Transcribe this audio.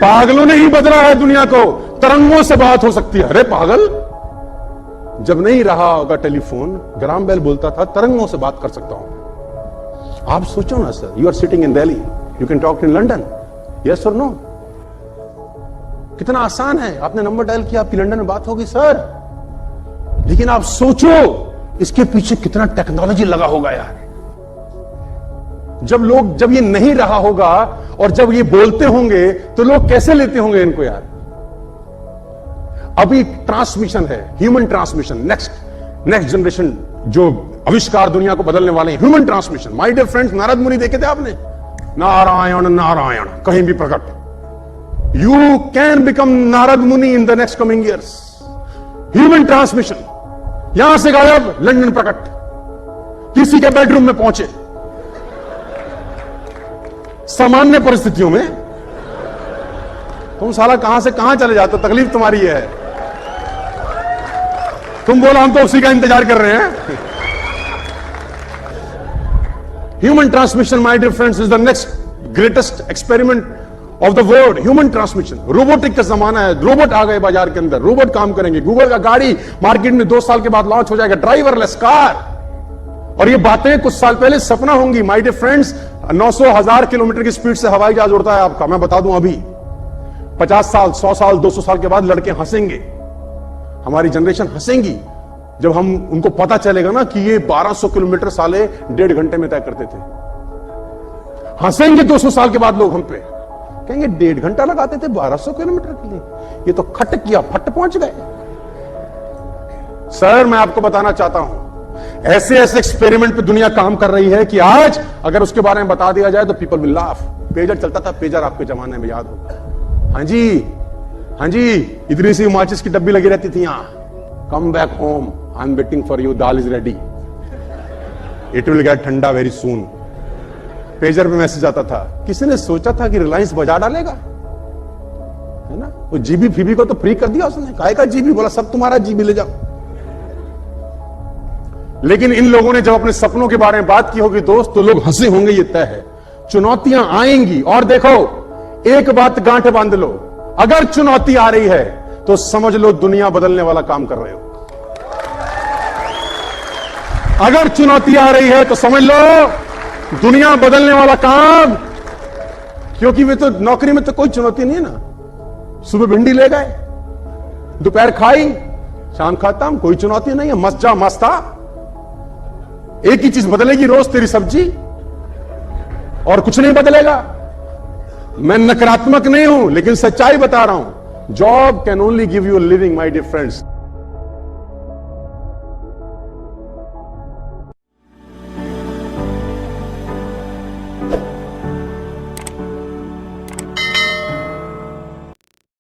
पागलों ने ही बदला है दुनिया को, तरंगों से बात हो सकती है। अरे पागल, जब नहीं रहा होगा टेलीफोन, ग्राम बेल बोलता था तरंगों से बात कर सकता हूं। आप सोचो ना sir, you are sitting in Delhi, you can talk in London, yes और नो। कितना आसान है, आपने नंबर डायल किया, आपकी लंदन में बात होगी सर। लेकिन आप सोचो इसके पीछे कितना टेक्नोलॉजी लगा होगा यार। जब ये नहीं रहा होगा और जब ये बोलते होंगे तो लोग कैसे लेते होंगे इनको यार। अभी ट्रांसमिशन है, ह्यूमन ट्रांसमिशन, नेक्स्ट जनरेशन जो आविष्कार दुनिया को बदलने वाले हैं, human transmission. My dear friends, Narad Muni देखे थे आपने? नारायण नारायण कहीं भी प्रकट। यू कैन बिकम नारद मुनि in the next coming years. Human transmission, यहां से गायब, लंदन प्रकट, किसी के बेडरूम में पहुंचे। सामान्य परिस्थितियों में तुम साला कहां से कहां चले जाते हो, तकलीफ तुम्हारी है। तुम बोलो हम तो उसी का इंतजार कर रहे हैं। Human transmission my dear friends is the next greatest experiment of the world. Human transmission, robotic का जमाना है, रोबोट आ गए बाजार के अंदर, रोबोट काम करेंगे। गूगल का गाड़ी मार्केट में 2 साल के बाद लॉन्च हो जाएगा, ड्राइवरलेस कार। और ये बातें कुछ साल पहले सपना होंगी। माय डियर फ्रेंड्स, 900,000 किलोमीटर की स्पीड से हवाई जहाज उड़ता है आपका, मैं बता दूं अभी। 50 साल, 100 साल, 200 साल के बाद लड़के हंसेंगे, हमारी जनरेशन हंसेंगी जब हम उनको पता चलेगा ना कि ये 1200 किलोमीटर साले 1.5 घंटे में तय करते थे। हंसेंगे 200 साल के बाद लोग हम पे, कहेंगे 1.5 घंटा लगाते थे 1200 किलोमीटर के लिए, ये तो खट किया फट पहुंच गए। सर मैं आपको बताना चाहता हूं, ऐसे एक्सपेरिमेंट पे दुनिया काम कर रही है कि आज अगर उसके बारे में बता दिया जाए तो पीपल विल लाफ। पेजर चलता था, पेजर आपके जमाने में याद होगा। हाँ जी, इधर से माचिस की डब्बी लगी रहती थी यहां, come back home, I am waiting for you, dal is ready, it will get ठंडा वेरी सून। पेजर पे मैसेज आता था। किसी ने सोचा था कि रिलायंस बजा डालेगा, है ना? वो जीबी फीबी को तो फ्री कर दिया उसने, काय का जीबी, बोला सब तुम्हारा जीबी ले जाओ। लेकिन इन लोगों ने जब अपने सपनों के बारे में बात की होगी दोस्त, तो लोग हंसे होंगे, ये तय है। चुनौतियां आएंगी, और देखो एक बात गांठ बांध लो, अगर चुनौती आ रही है तो समझ लो दुनिया बदलने वाला काम कर रहे हो। अगर चुनौती आ रही है तो समझ लो दुनिया बदलने वाला काम, क्योंकि वे तो नौकरी में तो कोई चुनौती नहीं है ना। सुबह भिंडी ले गए, दोपहर खाई, शाम खाता हम, कोई चुनौती नहीं है, मस्त जा मस्त आ। एक ही चीज बदलेगी रोज, तेरी सब्जी, और कुछ नहीं बदलेगा। मैं नकारात्मक नहीं हूं, लेकिन सच्चाई बता रहा हूं। Job can only give you a living my dear friends.